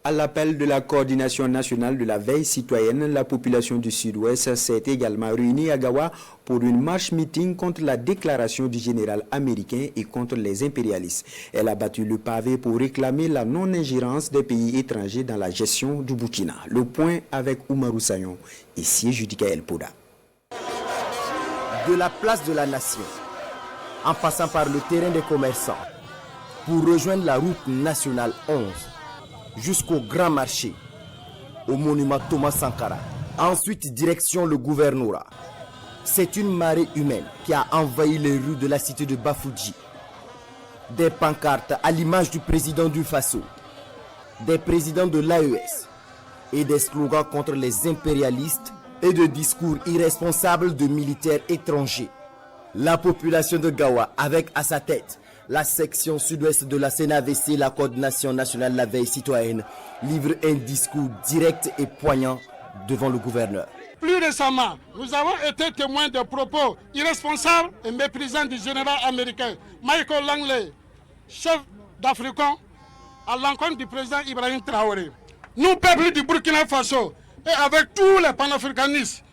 À l'appel de la coordination nationale de la veille citoyenne, la population du Sud-Ouest s'est également réunie à Gawa pour une marche-meeting contre la déclaration du général américain et contre les impérialistes. Elle a battu le pavé pour réclamer la non-ingérence des pays étrangers dans la gestion du Burkina. Le point avec Oumarou Sayon et Judica El Poda. De la place de la Nation, en passant par le terrain des commerçants, pour rejoindre la route nationale 11, jusqu'au Grand Marché, au monument Thomas Sankara. Ensuite, direction le gouvernorat. C'est une marée humaine qui a envahi les rues de la cité de Bafouji. Des pancartes à l'image du président du Faso, des présidents de l'AES et des slogans contre les impérialistes et de discours irresponsables de militaires étrangers. La population de Gawa, avec à sa tête la section sud-ouest de la CNAVC, la coordination nationale de la veille citoyenne, livre un discours direct et poignant devant le gouverneur. Plus récemment, nous avons été témoins de propos irresponsables et méprisants du général américain Michael Langley, chef d'Africain, à l'encontre du président Ibrahim Traoré. Nous, peuple du Burkina Faso, et avec tous les panafricanistes,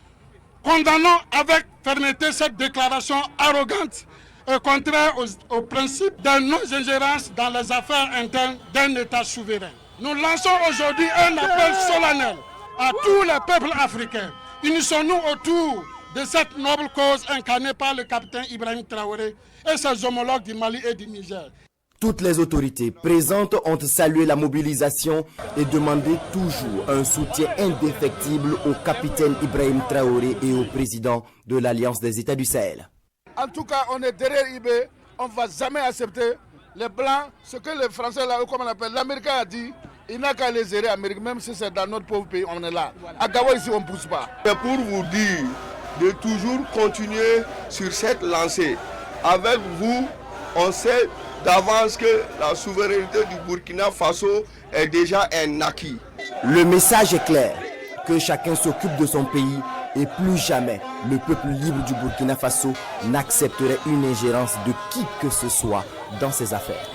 condamnons avec fermeté cette déclaration arrogante et contraire au principe de non-ingérence dans les affaires internes d'un État souverain. Nous lançons aujourd'hui un appel solennel à tous les peuples africains. Unissons-nous autour de cette noble cause incarnée par le capitaine Ibrahim Traoré et ses homologues du Mali et du Niger. Toutes les autorités présentes ont salué la mobilisation et demandé toujours un soutien indéfectible au capitaine Ibrahim Traoré et au président de l'Alliance des États du Sahel. En tout cas, on est derrière IB, on ne va jamais accepter les Blancs, ce que les Français, là, comme on appelle, l'Américain a dit, il n'a qu'à les gérer, l'Amérique, même si c'est dans notre pauvre pays, on est là. À Gawa, ici, on ne pousse pas. C'est pour vous dire de toujours continuer sur cette lancée. Avec vous, on sait d'avance que la souveraineté du Burkina Faso est déjà un acquis. Le message est clair, que chacun s'occupe de son pays et plus jamais le peuple libre du Burkina Faso n'accepterait une ingérence de qui que ce soit dans ses affaires.